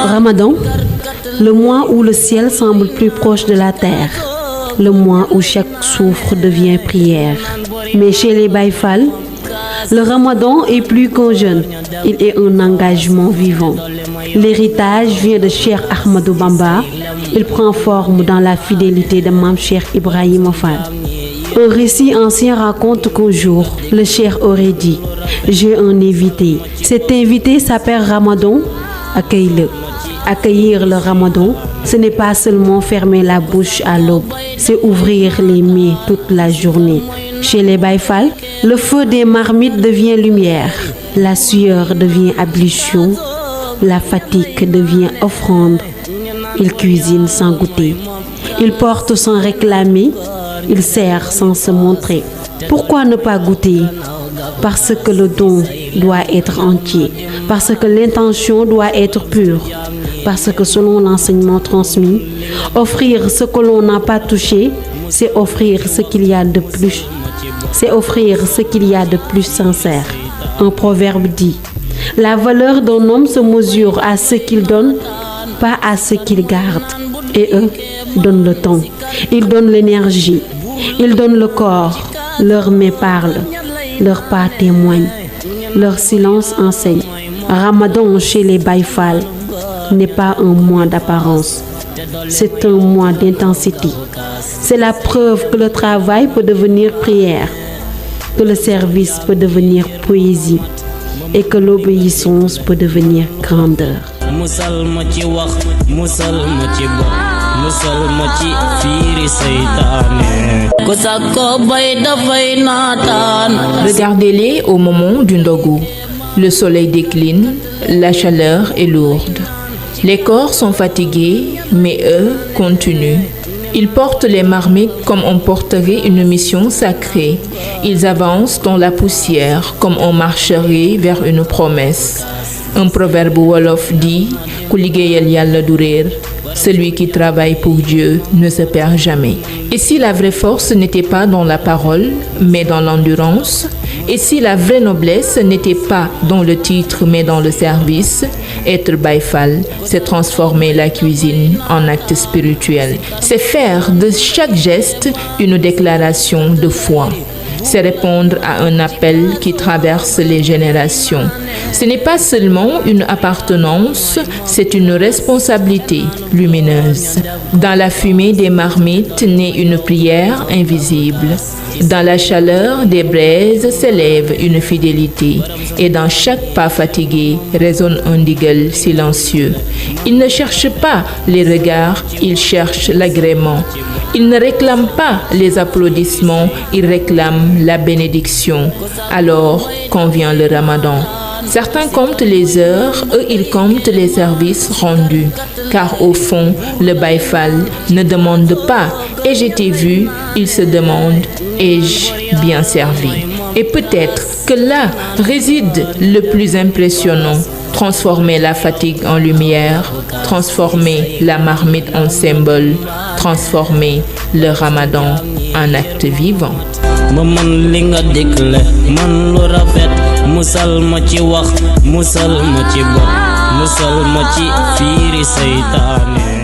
Ramadan, le mois où le ciel semble plus proche de la terre, le mois où chaque souffle devient prière. Mais chez les Baye Fall, le Ramadan est plus qu'un jeûne, il est un engagement vivant. L'héritage vient de Cheikh Ahmadou Bamba, il prend forme dans la fidélité de Mame Cheikh Ibrahima Fall. Un récit ancien raconte qu'un jour, le Cheikh aurait dit « J'ai un invité. Cet invité s'appelle Ramadan, accueille-le. » Accueillir le Ramadan, ce n'est pas seulement fermer la bouche à l'aube, c'est ouvrir les mains toute la journée. Chez les Baye Fall, le feu des marmites devient lumière, la sueur devient ablution, la fatigue devient offrande. Il cuisine sans goûter, il porte sans réclamer, il sert sans se montrer. Pourquoi ne pas goûter? Parce que le don doit être entier, parce que l'intention doit être pure, parce que selon l'enseignement transmis, offrir ce que l'on n'a pas touché, c'est offrir ce qu'il y a de plus. C'est offrir ce qu'il y a de plus sincère. Un proverbe dit: la valeur d'un homme se mesure à ce qu'il donne, pas à ce qu'il garde. Et eux donnent le temps, ils donnent l'énergie, ils donnent le corps. Leurs mains parlent, leurs pas témoignent, leur silence enseigne. Ramadan chez les Baye Fall n'est pas un mois d'apparence, c'est un mois d'intensité. C'est la preuve que le travail peut devenir prière, que le service peut devenir poésie et que l'obéissance peut devenir grandeur. Regardez-les au moment du ndogu. Le soleil décline, la chaleur est lourde. Les corps sont fatigués, mais eux continuent. Ils portent les marmites comme on porterait une mission sacrée. Ils avancent dans la poussière comme on marcherait vers une promesse. Un proverbe wolof dit « Ku liggéeyal Yàlla du réer ». Celui qui travaille pour Dieu ne se perd jamais. Et si la vraie force n'était pas dans la parole, mais dans l'endurance? Et si la vraie noblesse n'était pas dans le titre, mais dans le service? Être Baye Fall, c'est transformer la cuisine en acte spirituel. C'est faire de chaque geste une déclaration de foi. C'est répondre à un appel qui traverse les générations. Ce n'est pas seulement une appartenance, c'est une responsabilité lumineuse. Dans la fumée des marmites naît une prière invisible. Dans la chaleur des braises s'élève une fidélité. Et dans chaque pas fatigué résonne un ndigal silencieux. Il ne cherche pas les regards, il cherche l'agrément. Il ne réclame pas les applaudissements, il réclame la bénédiction. Alors, quand vient le Ramadan, certains comptent les heures, eux ils comptent les services rendus. Car au fond, le Baye Fall ne demande pas « ai-je été vu ?» Il se demande « ai-je bien servi ?» Et peut-être que là réside le plus impressionnant. Transformer la fatigue en lumière, transformer la marmite en symbole, transformer le Ramadan en acte vivant. musal ma ci wax musal ma ci bot musal ma ci fiiri seytaane